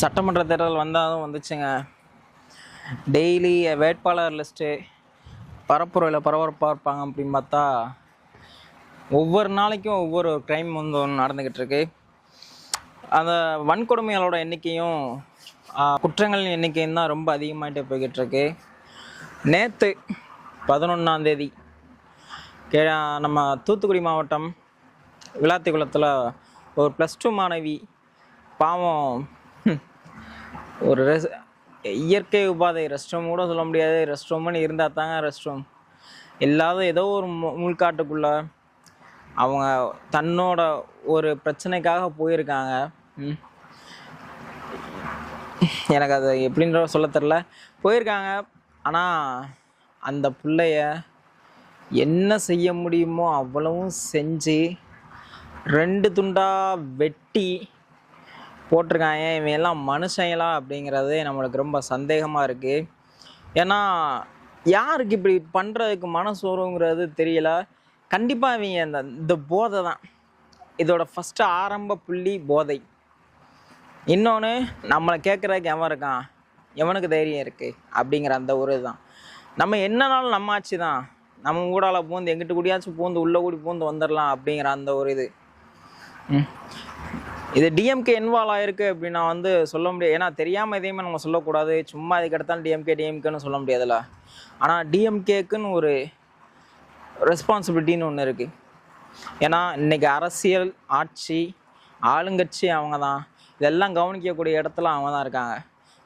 சட்டமன்ற தேர்தல் வந்தாலும் வந்துச்சுங்க. டெய்லி வேட்பாளர் லிஸ்ட்டு பரப்புரையில் பரபரப்பாக இருப்பாங்க அப்படின்னு பார்த்தா ஒவ்வொரு நாளைக்கும் ஒவ்வொரு க்ரைம் வந்து ஒன்று நடந்துக்கிட்டு இருக்கு. அந்த வன்கொடுமைகளோட எண்ணிக்கையும் குற்றங்களின் எண்ணிக்கையும் தான் ரொம்ப அதிகமாகிட்டே போய்கிட்டு இருக்கு. நேற்று 11ஆம் தேதி நம்ம தூத்துக்குடி மாவட்டம் விளாத்திக்குளத்தில் ஒரு +2 மாணவி பாவம் ஒரு இயற்கை உபாதை ரெஸ்ட் ரூம் கூட சொல்ல முடியாது. ரெஸ்ட் ரூம்னு இருந்தால் தாங்க ரெஸ்ட் ரூம் இல்லாத ஏதோ ஒரு முள்காட்டுக்குள்ளே அவங்க தன்னோட ஒரு பிரச்சனைக்காக போயிருக்காங்க. எனக்கு அது எப்படின்ற சொல்ல தெரில, போயிருக்காங்க. ஆனால் அந்த பிள்ளைய என்ன செய்ய முடியுமோ அவ்வளவும் செஞ்சு 2 துண்டாக வெட்டி போட்டிருக்காங்க. இவன் எல்லாம் மனுஷங்களா அப்படிங்கிறது நம்மளுக்கு ரொம்ப சந்தேகமாக இருக்குது. ஏன்னா யாருக்கு இப்படி பண்ணுறதுக்கு மனசு வருங்கிறது தெரியல. கண்டிப்பாக இவங்க இந்த போதை தான் இதோட ஃபஸ்ட்டு ஆரம்ப புள்ளி, போதை. இன்னொன்று, நம்மளை கேட்குறதுக்கு எவன் இருக்கான், எவனுக்கு தைரியம் இருக்குது அப்படிங்கிற அந்த ஒரு இதுதான். நம்ம என்னன்னாலும் நம்ம ஆட்சி தான், நம்ம ஊடால பூந்து எங்கிட்ட கூடியாச்சும் பூந்து உள்ளே கூடி பூந்து வந்துடலாம் அப்படிங்கிற அந்த ஒரு இது டிஎம்கே இன்வால்வ் ஆகிருக்கு அப்படின்னு நான் சொல்ல முடியாது. ஏன்னா தெரியாமல் எதையுமே நம்ம சொல்லக்கூடாது. சும்மா இதுக்கு எடுத்தாலும் டிஎம்கேன்னு சொல்ல முடியாதுல்ல. ஆனால் டிஎம்கேக்குன்னு ஒரு ரெஸ்பான்சிபிலிட்டின்னு ஒன்று இருக்குது. ஏன்னா இன்றைக்கி அரசியல் ஆட்சி ஆளுங்கட்சி அவங்க தான், இதெல்லாம் கவனிக்கக்கூடிய இடத்துல அவங்க தான் இருக்காங்க.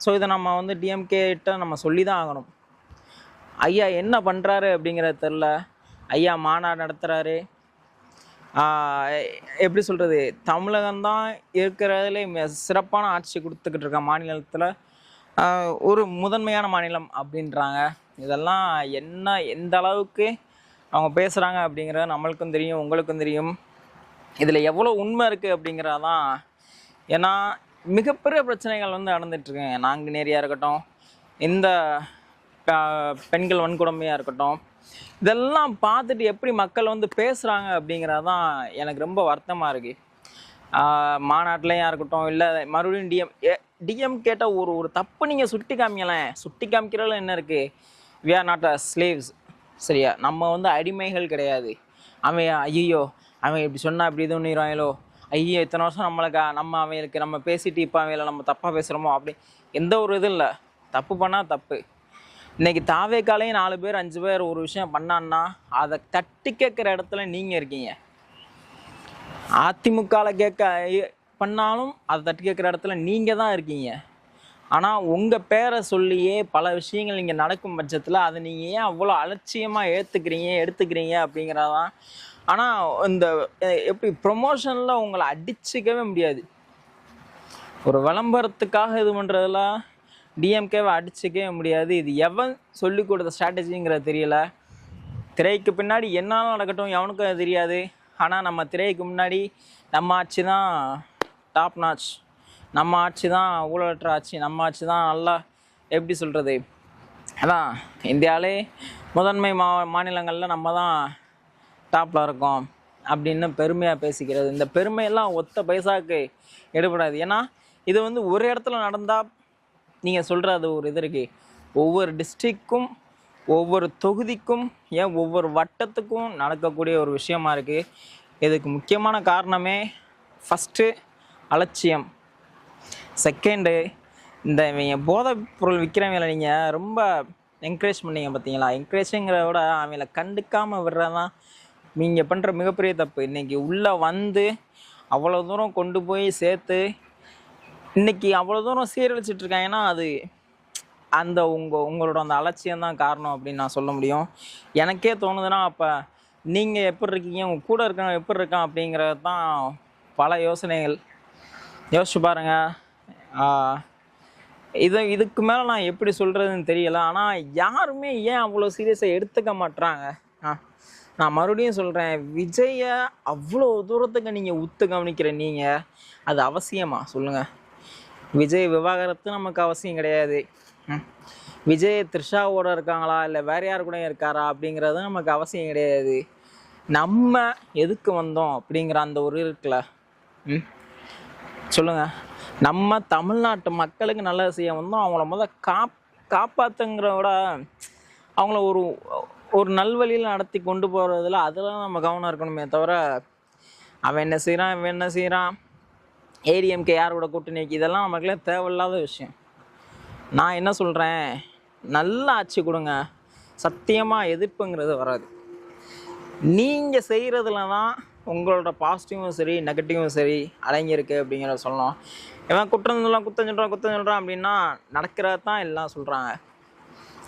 ஸோ இதை நம்ம டிஎம்கேட்ட நம்ம சொல்லி தான் ஆகணும். ஐயா என்ன பண்ணுறாரு அப்படிங்கிறது தெரில. ஐயா மாநாடு நடத்துகிறாரு. எப்படி சொல்கிறது, தமிழகம்தான் இருக்கிறதுல சிறப்பான ஆட்சி கொடுத்துக்கிட்டு இருக்க மாநிலத்தில் ஒரு முதன்மையான மாநிலம் அப்படின்றாங்க. இதெல்லாம் எந்த அளவுக்கு அவங்க பேசுகிறாங்க அப்படிங்கிறது நம்மளுக்கும் தெரியும், உங்களுக்கும் தெரியும். இதில் எவ்வளோ உண்மை இருக்குது அப்படிங்கிறதான். ஏன்னா மிகப்பெரிய பிரச்சனைகள் நடந்துகிட்ருக்குங்க. நாங்குநேரியாக இருக்கட்டும், இந்த பெண்கள் வன்கொடுமையாக இருக்கட்டும், இதெல்லாம் பார்த்துட்டு எப்படி மக்கள் பேசுகிறாங்க அப்படிங்கிறது தான் எனக்கு ரொம்ப வருத்தமாக இருக்குது. மாநாட்டிலையாக இருக்கட்டும், இல்லை மறுபடியும் டிஎம் கேட்டால் ஒரு தப்பு நீங்கள் சுட்டி காமிக்கலாம். சுட்டி காமிக்கிறதுல என்ன இருக்குது? We are not a slaves, சரியா? நம்ம அடிமைகள் கிடையாது. அவன் ஐயோ அவன் இப்படி சொன்னால் இப்படி இது பண்ணிடுவாங்களோ, ஐயோ இத்தனை வருஷம் நம்ம அவங்களுக்கு நம்ம பேசிட்டு இப்போ அவங்கள நம்ம தப்பாக பேசுகிறோமோ அப்படி எந்த ஒரு இதுவும் இல்லை. தப்பு பண்ணால் தப்பு. இன்றைக்கி தாவேக்காலையும் 4 பேர் 5 பேர் ஒரு விஷயம் பண்ணான்னா அதை தட்டி கேட்குற இடத்துல நீங்கள் இருக்கீங்க. அதிமுகவில் பண்ணாலும் அதை தட்டி கேட்குற இடத்துல நீங்கள் தான் இருக்கீங்க. ஆனால் உங்கள் பேரை சொல்லியே பல விஷயங்கள் நீங்கள் நடக்கும் பட்சத்தில் அதை நீங்கள் ஏன் அவ்வளோ அலட்சியமாக எடுத்துக்கிறீங்க அப்படிங்கிறதான். ஆனால் இந்த எப்படி ப்ரொமோஷனில் உங்களை அடிச்சிக்கவே முடியாது. ஒரு விளம்பரத்துக்காக இது பண்ணுறதுல டிஎம்கேவை அடிச்சிக்கவே முடியாது. இது எவன் சொல்லிக் கொடுத்த ஸ்ட்ராட்டஜிங்கிறது தெரியல. திரைக்கு பின்னாடி என்னாலும் நடக்கட்டும் எவனுக்கும் அது தெரியாது. ஆனால் நம்ம திரைக்கு முன்னாடி நம்ம ஆட்சி தான் டாப் நாச், நம்ம ஆட்சி தான் ஊழலற்ற ஆட்சி, நம்ம ஆட்சி தான் நல்லா எப்படி சொல்கிறது, அதான் இந்தியாவிலே முதன்மை மாநிலங்களில் நம்ம தான் டாப்பில் இருக்கோம் அப்படின்னு பெருமையாக பேசிக்கிறது. இந்த பெருமையெல்லாம் ஒத்த பைசாவுக்கு எடுபடாது. ஏன்னா இது ஒரு இடத்துல நடந்தால் நீங்கள் சொல்கிறது ஒரு இது இருக்குது. ஒவ்வொரு டிஸ்ட்ரிக்டும் ஒவ்வொரு தொகுதிக்கும் ஏன் ஒவ்வொரு வட்டத்துக்கும் நடக்கக்கூடிய ஒரு விஷயமா இருக்குது. இதுக்கு முக்கியமான காரணமே ஃபஸ்ட்டு அலட்சியம், செகண்டு இந்த போதைப் பொருள் விற்கிறவங்களை நீங்கள் ரொம்ப என்கரேஜ் பண்ணீங்க பார்த்தீங்களா. என்கரேஜுங்கிறத விட அவங்கள கண்டுக்காமல் விடுறதான் நீங்கள் பண்ணுற மிகப்பெரிய தப்பு. இன்றைக்கி உள்ளே அவ்வளோ தூரம் கொண்டு போய் சேர்த்து இன்றைக்கி அவ்வளோ தூரம் சீரழிச்சிட்ருக்காங்க. ஏன்னா அது உங்களோட அந்த அலட்சியம் தான் காரணம் அப்படின்னு நான் சொல்ல முடியும். எனக்கே தோணுதுன்னா அப்போ நீங்கள் எப்படி இருக்கீங்க, உங்கள் கூட இருக்கவங்க எப்படி இருக்கான் அப்படிங்கிறது தான் பல யோசனைகள். யோசிச்சு பாருங்கள். இதுக்கு மேலே நான் எப்படி சொல்கிறதுன்னு தெரியல. ஆனால் யாருமே ஏன் அவ்வளோ சீரியஸாக எடுத்துக்க மாட்டுறாங்க? நான் மறுபடியும் சொல்கிறேன், விஜயை அவ்வளோ தூரத்துக்கு நீங்கள் உத்து கவனிக்கிற நீங்கள் அது அவசியமா சொல்லுங்கள்? விஜய் விவாகரத்து நமக்கு அவசியம் கிடையாது. விஜய் த்ரிஷாவோட இருக்காங்களா இல்லை வேறு யார் கூட இருக்காரா அப்படிங்கிறது நமக்கு அவசியம் கிடையாது. நம்ம எதுக்கு வந்தோம் அப்படிங்கிற அந்த ஒரு இருக்குல்ல, சொல்லுங்கள். நம்ம தமிழ்நாட்டு மக்களுக்கு நல்லது செய்ய வந்தோம். அவங்கள காப்பாற்றுங்கிற விட அவங்கள ஒரு ஒரு நல்வழியில் நடத்தி கொண்டு போகிறதுல அதெல்லாம் நம்ம கவனம் இருக்கணுமே தவிர, அவன் என்ன செய்கிறான் இவன் என்ன செய்கிறான், ஏடிஎம்கே யாரோட கூட்டணி, இதெல்லாம் நமக்குலாம் தேவையில்லாத விஷயம். நான் என்ன சொல்கிறேன், நல்ல ஆட்சி கொடுங்க, சத்தியமாக எதிர்ப்புங்கிறது வராது. நீங்கள் செய்கிறதுல தான் உங்களோட பாசிட்டிவும் சரி நெகட்டிவும் சரி அடங்கியிருக்கு அப்படிங்கிறத சொல்லணும். இவன் குற்றம் சொல்கிறான் அப்படின்னா நடக்கிறது தான் எல்லாம் சொல்கிறாங்க.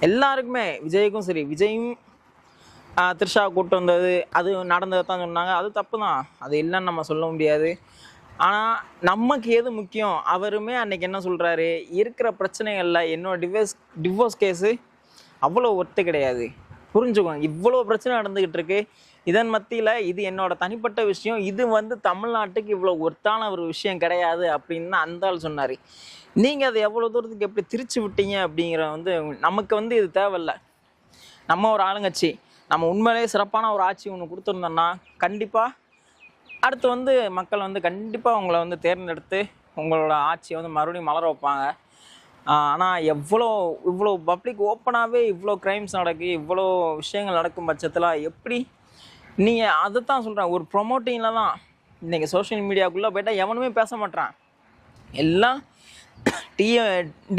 எல்லாருக்குமே விஜய்க்கும் சரி, விஜயும் த்ரிஷா கூட்டு வந்தது அது நடந்தது தான் சொன்னாங்க, அது தப்பு தான், அது இல்லைன்னு நம்ம சொல்ல முடியாது. ஆனால் நமக்கு எது முக்கியம், அவருமே அன்றைக்கி என்ன சொல்கிறாரு, இருக்கிற பிரச்சனைகளில் என்னோட டிவோர்ஸ் கேஸு அவ்வளோ ஒர்த்து கிடையாது, புரிஞ்சுக்கோங்க, இவ்வளோ பிரச்சனை நடந்துக்கிட்டு இருக்கு, இதன் மத்தியில் இது என்னோட தனிப்பட்ட விஷயம், இது வந்து தமிழ்நாட்டுக்கு இவ்வளோ ஒர்த்தான ஒரு விஷயம் கிடையாது அப்படின்னு அந்த ஆள் சொன்னார். நீங்கள் அதை எவ்வளோ தூரத்துக்கு எப்படி திரிச்சு விட்டீங்க அப்படிங்கிற வந்து நமக்கு வந்து இது தேவையில்லை. நம்ம ஒரு ஆளுங்கட்சி, நம்ம உண்மையிலேயே சிறப்பான ஒரு ஆட்சி ஒன்று கொடுத்துருந்தோம்னா கண்டிப்பாக அடுத்து வந்து மக்கள் வந்து கண்டிப்பாக உங்களை வந்து தேர்ந்தெடுத்து உங்களோட ஆட்சியை வந்து மறுபடியும் மலர வைப்பாங்க. ஆனால் இவ்வளோ பப்ளிக் ஓப்பனாகவே இவ்வளோ க்ரைம்ஸ் நடக்கு, இவ்வளோ விஷயங்கள் நடக்கும் பட்சத்தில் எப்படி நீங்கள் அதை தான் சொல்கிறேன், ஒரு ப்ரொமோட்டிங்கில் தான் இன்றைக்கி சோஷியல் மீடியாவுக்குள்ளே போய்ட்டால் எவனுமே பேச மாட்டான். எல்லாம்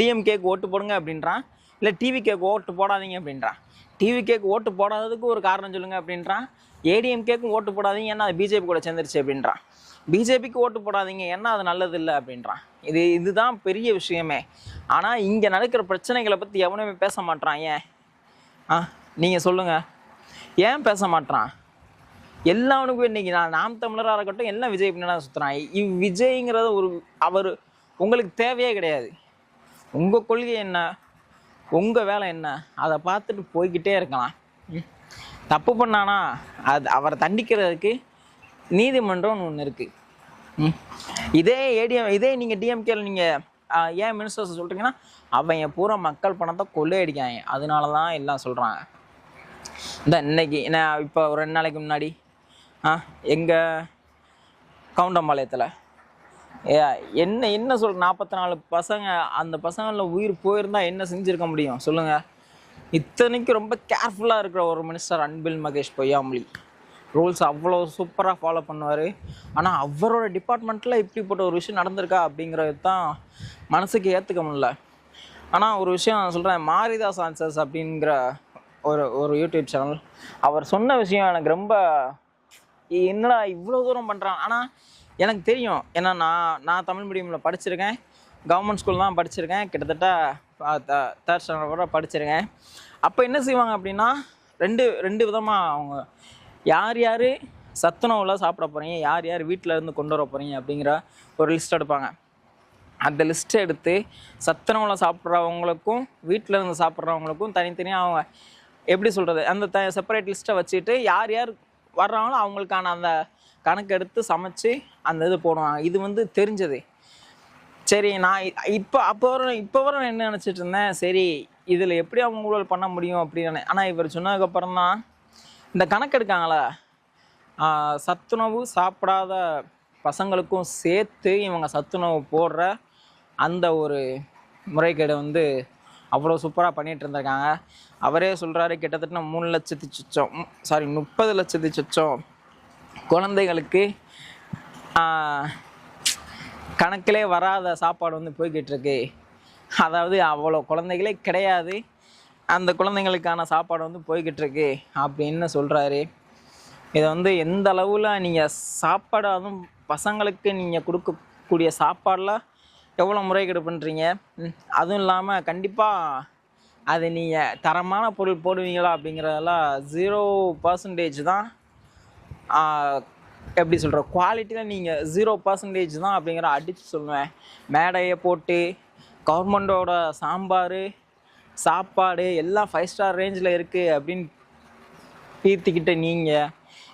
டிஎம்கேக்கு ஓட்டு போடுங்க அப்படின்றான், இல்லை டிவிகேக்கு ஓட்டு போடாதீங்க அப்படின்றான். டிவிகேக்கு ஓட்டு போடாததுக்கு ஒரு காரணம் சொல்லுங்கள் அப்படின்றான். ஏடிஎம்கேக்கும் ஓட்டு போடாதீங்க ஏன்னா அது பிஜேபி கூட சேர்ந்துருச்சு அப்படின்றான். பிஜேபிக்கு ஓட்டு போடாதீங்க ஏன்னா அது நல்லது இல்லை அப்படின்றான். இதுதான் பெரிய விஷயமே. ஆனால் இங்கே நடக்கிற பிரச்சனைகளை பற்றி எவனுமே பேச மாட்டான். ஏன் நீங்கள் சொல்லுங்கள், ஏன் பேச மாட்டான்? எல்லாவனுக்கும் இன்றைக்கி நாம் தமிழராக இருக்கட்டும் எல்லாம் விஜய் பின்னாடி சுற்றுறான். விஜய்ங்கிறது அவர் உங்களுக்கு தேவையே கிடையாது. உங்கள் கொள்கை என்ன, உங்கள் வேலை என்ன, அதை பார்த்துட்டு போய்கிட்டே இருக்கலாம். தப்பு பண்ணானா அது அவரை தண்டிக்கிறதுக்கு நீதிமன்றம்னு ஒன்று இருக்குது. இதே நீங்கள் டிஎம்கேல நீங்கள் ஏன் மினிஸ்டர்ஸ் சொல்கிறீங்கன்னா அவங்க பூரா மக்கள் பணத்தை கொள்ளையடிக்காங்க, அதனால தான் எல்லாம் சொல்கிறாங்க. இன்னைக்கு நான் இப்போ ஒரு 2 நாளைக்கு முன்னாடி எங்கள் கவுண்டம்பாளையத்தில் என்ன சொல்ற 44 பசங்க, அந்த பசங்களில் உயிர் போயிருந்தால் என்ன செஞ்சுருக்க முடியும் சொல்லுங்கள்? இத்தனைக்கு ரொம்ப கேர்ஃபுல்லாக இருக்கிற ஒரு மினிஸ்டர் அன்பில் மகேஷ் பொய்யாமொழி, ரூல்ஸ் அவ்வளோ சூப்பராக ஃபாலோ பண்ணுவார். ஆனால் அவரோட டிபார்ட்மெண்ட்டில் இப்படிப்பட்ட ஒரு விஷயம் நடந்திருக்கா அப்படிங்கிறது தான் மனசுக்கு ஏற்றுக்க முடியல. ஆனால் ஒரு விஷயம் நான் சொல்கிறேன், மாரிதாஸ் ஆன்சர்ஸ் அப்படிங்கிற ஒரு யூடியூப் சேனல், அவர் சொன்ன விஷயம் எனக்கு ரொம்ப என்னடா இவ்வளோ தூரம் பண்ணுறான். ஆனால் எனக்கு தெரியும், ஏன்னா நான் தமிழ் மீடியமில் படிச்சிருக்கேன், கவர்மெண்ட் ஸ்கூல் தான் படிச்சிருக்கேன், கிட்டத்தட்ட 3rd ஸ்டாண்டர்ட் வரை படிச்சிருக்கேன். அப்போ என்ன செய்வாங்க அப்படின்னா ரெண்டு விதமாக அவங்க யார் சத்துணவில் சாப்பிட போகிறீங்க, யார் வீட்டில் இருந்து கொண்டு வர போகிறீங்க அப்படிங்கிற ஒரு லிஸ்ட் எடுப்பாங்க. அந்த லிஸ்ட்டை எடுத்து சத்துணவில் சாப்பிட்றவங்களுக்கும் வீட்டில் இருந்து சாப்பிட்றவங்களுக்கும் தனித்தனியாக அவங்க எப்படி சொல்கிறது, அந்த செப்பரேட் லிஸ்ட்டை வச்சுட்டு யார் வர்றாங்களோ அவங்களுக்கான அந்த கணக்கு எடுத்து சமைச்சு அந்த இது போடுவாங்க. இது வந்து தெரிஞ்சது. சரி, நான் இப்போ வர என்ன நினச்சிட்டு இருந்தேன், சரி இதில் எப்படி அவங்க ஊழல் பண்ண முடியும் அப்படின்னு. ஆனால் இவர் சொன்னதுக்கப்புறம் தான் இந்த கணக்கு எடுக்காங்களே, சத்துணவு சாப்பிடாத பசங்களுக்கும் சேர்த்து இவங்க சத்துணவு போடுற அந்த ஒரு முறைகேடு வந்து அவ்வளோ சூப்பராக பண்ணிகிட்டு இருந்திருக்காங்க. அவரே சொல்கிறாரு, கிட்டத்தட்ட 30 லட்சத்தி சொச்சம் குழந்தைகளுக்கு கணக்கிலே வராத சாப்பாடு வந்து போய்கிட்டு இருக்கு. அதாவது அவ்வளோ குழந்தைகளே கிடையாது, அந்த குழந்தைங்களுக்கான சாப்பாடு வந்து போய்கிட்டு இருக்கு அப்படின்னு சொல்கிறாரு. இதை வந்து எந்த அளவில் நீங்கள் சாப்பாடு, அதுவும் பசங்களுக்கு நீங்கள் கொடுக்கக்கூடிய சாப்பாடில் எவ்வளோ முறைகேடு பண்ணுறீங்க. அதுவும் இல்லாமல் கண்டிப்பாக அது நீங்கள் தரமான பொருள் போடுவீங்களா அப்படிங்கிறதெல்லாம் 0% தான். எப்படி சொல்கிற குவாலிட்டியில் நீங்கள் 0% தான் அப்படிங்கிற அடித்து சொல்லுவேன். மேடையை போட்டு கவர்மெண்ட்டோட சாப்பாடு எல்லாம் 5 ஸ்டார் ரேஞ்சில் இருக்குது அப்படின்னு பீத்திக்கிட்டு நீங்கள்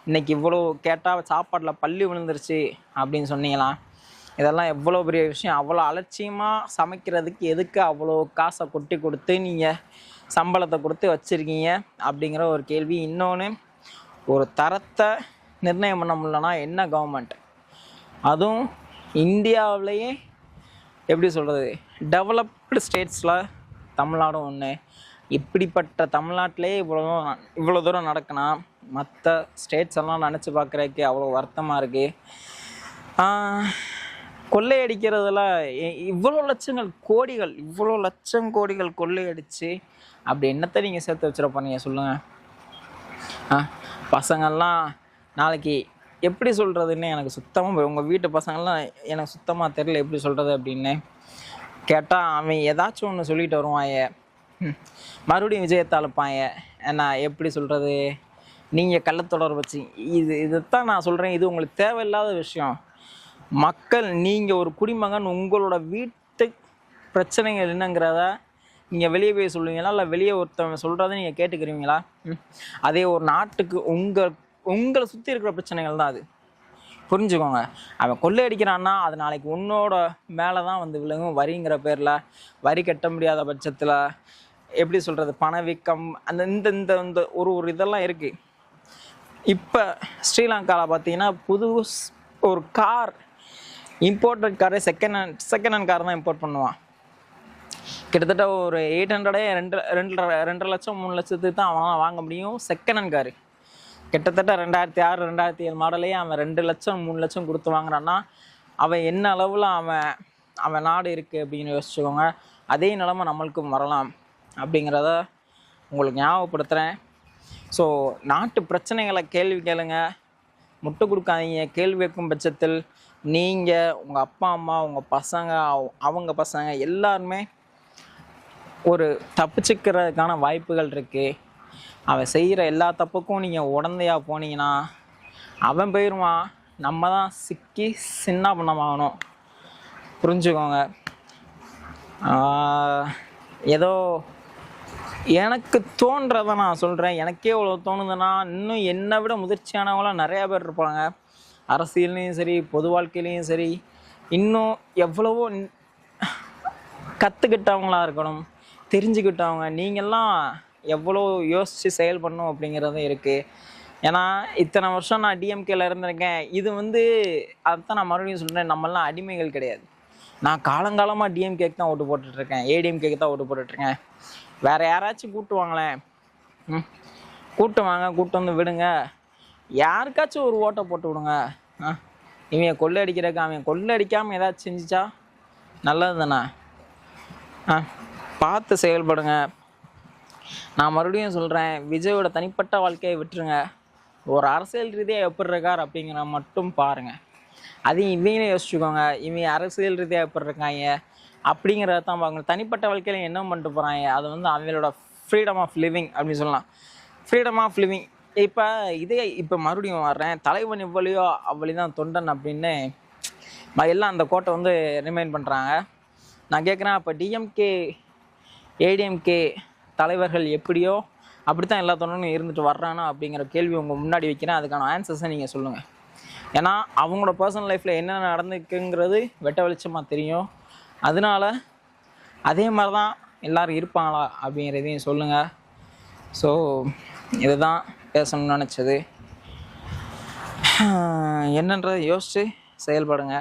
இன்றைக்கி இவ்வளோ கேட்டால் சாப்பாட்டில் பள்ளி விழுந்துருச்சு அப்படின்னு சொன்னீங்களாம். இதெல்லாம் எவ்வளோ பெரிய விஷயம். அவ்வளோ அலட்சியமாக சமைக்கிறதுக்கு எதுக்கு அவ்வளோ காசை கொட்டி கொடுத்து நீங்கள் சம்பளத்தை கொடுத்து வச்சுருக்கீங்க அப்படிங்கிற ஒரு கேள்வி. இன்னொன்று, ஒரு தரத்தை நிர்ணயம் பண்ண முடியலன்னா என்ன கவர்மெண்ட், அதுவும் இந்தியாவிலேயே எப்படி சொல்கிறது, டெவலப்டு ஸ்டேட்ஸில் தமிழ்நாடும் ஒன்று. இப்படிப்பட்ட தமிழ்நாட்டிலே இவ்வளோ தூரம் நடக்குன்னா மற்ற ஸ்டேட்ஸ் எல்லாம் நினச்சி பார்க்குறதுக்கு அவ்வளோ வருத்தமாக இருக்குது. கொள்ளையடிக்கிறதுல இவ்வளோ லட்சம் கோடிகள் கொள்ளையடிச்சு அப்படி என்னத்தை நீங்கள் சேர்த்து வச்சுருப்போம் நீங்கள் சொல்லுங்கள். பசங்கள்லாம் நாளைக்கு எப்படி சொல்கிறதுன்னு எனக்கு சுத்தமாக, உங்கள் வீட்டு பசங்கள்லாம் எனக்கு சுத்தமாக தெரியல எப்படி சொல்கிறது அப்படின்னு. கேட்டால் அவன் ஏதாச்சும் ஒன்று சொல்லிட்டு வருவாங்க, மறுபடியும் விஜயத்தை அழைப்பாங்க. ஏன்னா எப்படி சொல்கிறது, நீங்கள் கள்ளத்தொடர் வச்சு இதைத்தான் நான் சொல்கிறேன். இது உங்களுக்கு தேவையில்லாத விஷயம். மக்கள், நீங்கள் ஒரு குடிமகன், உங்களோட வீட்டு பிரச்சனைகள் என்னங்கிறத நீங்கள் வெளியே போய் சொல்லுவீங்களா, இல்லை வெளியே ஒருத்தவங்க சொல்கிறத நீங்கள் கேட்டுக்கிறீங்களா? அதே ஒரு நாட்டுக்கு உங்களை சுற்றி இருக்கிற பிரச்சனைகள் தான் அது. புரிஞ்சுக்கோங்க. அவன் கொள்ளையடிக்கிறான்னா அது நாளைக்கு உன்னோட மேலே தான் வந்து விழுங்கும். வரிங்கிற பேரில் வரி கட்ட முடியாத பட்சத்தில் எப்படி சொல்கிறது, பணவீக்கம், அந்த இந்த இந்த இந்த ஒரு இதெல்லாம் இருக்குது. இப்போ ஸ்ரீலங்காவில் பார்த்தீங்கன்னா புது ஒரு கார், இம்போர்ட்டட் காரே செகண்ட் ஹேண்ட் கார் தான் இம்போர்ட் பண்ணுவான். கிட்டத்தட்ட ஒரு 800 2 லட்சம் 3 லட்சத்துக்கு தான் அவன் வாங்க முடியும் செகண்ட் ஹேண்ட் காரு. கிட்டத்தட்ட 2006 2007 மாடலே அவன் 2 லட்சம் 3 லட்சம் கொடுத்து வாங்குறான்னா அவன் என்ன அளவில் அவன் நாடு இருக்குது அப்படின்னு யோசிச்சுக்கோங்க. அதே நிலைமை நம்மளுக்கும் வரலாம் அப்படிங்கிறத உங்களுக்கு ஞாபகப்படுத்துகிறேன். ஸோ நாட்டு பிரச்சனைகளை கேள்வி கேளுங்க, முட்டு கொடுக்காதீங்க. கேள்வி கேட்கும் பட்சத்தில் நீங்கள், உங்கள் அப்பா அம்மா, உங்கள் பசங்க, அவங்க பசங்க எல்லாருமே ஒரு தப்பிச்சுக்கிறதுக்கான வாய்ப்புகள் இருக்குது. அவன் செய்கிற எல்லா தப்புக்கும் நீங்கள் உடந்தையாக போனீங்கன்னா அவன் போயிடுவான். நம்ம தான் சிக்கி சின்ன பண்ணமாகணும். புரிஞ்சுக்கோங்க. ஏதோ எனக்கு தோன்றதை நான் சொல்கிறேன். எனக்கே இவ்வளோ தோணுதுன்னா இன்னும் என்னை விட முதிர்ச்சியானவங்களாம் நிறையா பேர் இருப்பாங்க. அரசியல்லையும் சரி, பொது வாழ்க்கையிலையும் சரி, இன்னும் எவ்வளவோ கற்றுக்கிட்டவங்களாக இருக்கணும், தெரிஞ்சுக்கிட்டவங்க. நீங்கள்லாம் எவ்வளோ யோசித்து செயல்படணும் அப்படிங்கிறதும் இருக்குது. ஏன்னா இத்தனை வருஷம் நான் டிஎம்கேல இருந்திருக்கேன். இது அதுதான் நான் மறுபடியும் சொல்கிறேன், நம்மளாம் அடிமைகள் கிடையாது. நான் காலங்காலமாக டிஎம்கேக்கு தான் ஓட்டு போட்டுட்ருக்கேன், ஏடிஎம்கேக்கு தான் ஓட்டு போட்டுட்ருக்கேன். வேறு யாராச்சும் கூட்டுவாங்களேன், கூட்டு வந்து விடுங்க, யாருக்காச்சும் ஒரு ஓட்டை போட்டு விடுங்க. இவன் கொள்ளை அடிக்கிறக்கு, அவன் கொள்ளை அடிக்காமல் ஏதாச்சும் செஞ்சிச்சா நல்லது தானே. பார்த்து செயல்படுங்க. நான் மறுபடியும் சொல்கிறேன், விஜயோட தனிப்பட்ட வாழ்க்கையை விட்டுருங்க. ஒரு அரசியல் ரீதியாக எப்படி இருக்கார் அப்படிங்கிற மட்டும் பாருங்கள். அதையும் இவங்களே யோசிச்சுக்கோங்க. இவங்க அரசியல் ரீதியாக எப்படி இருக்காங்க அப்படிங்கிறத தான் பார்க்கணும். தனிப்பட்ட வாழ்க்கையில் என்ன பண்ணிட்டு போகிறாங்க, அது அவங்களோட ஃப்ரீடம் ஆஃப் லிவிங் அப்படின்னு சொல்லலாம். Freedom of living. இப்போ மறுபடியும் வர்றேன், தலைவன் இவ்வளியோ அவ்வளி தான் தொண்டன் அப்படின்னு எல்லாம் அந்த கோட்டை ரிமைண்ட் பண்ணுறாங்க. நான் கேட்குறேன், அப்போ டிஎம்கே ஏடிஎம்கே தலைவர்கள் எப்படியோ அப்படி தான் எல்லா தொண்டனும் இருந்துட்டு வர்றானோ அப்படிங்கிற கேள்வி உங்கள் முன்னாடி வைக்கிறேன். அதுக்கான ஆன்சர்ஸை நீங்கள் சொல்லுங்கள். ஏன்னா அவங்களோட பர்சனல் லைஃப்பில் என்னென்ன நடந்துக்குங்கிறது வெட்ட வெளிச்சமாக தெரியும். அதனால அதே மாதிரி தான் எல்லோரும் இருப்பாங்களா அப்படிங்கிறதையும் சொல்லுங்கள். ஸோ இதுதான் பேசணும்னு நினச்சது. என்னன்றதை யோசித்து செயல்படுங்க.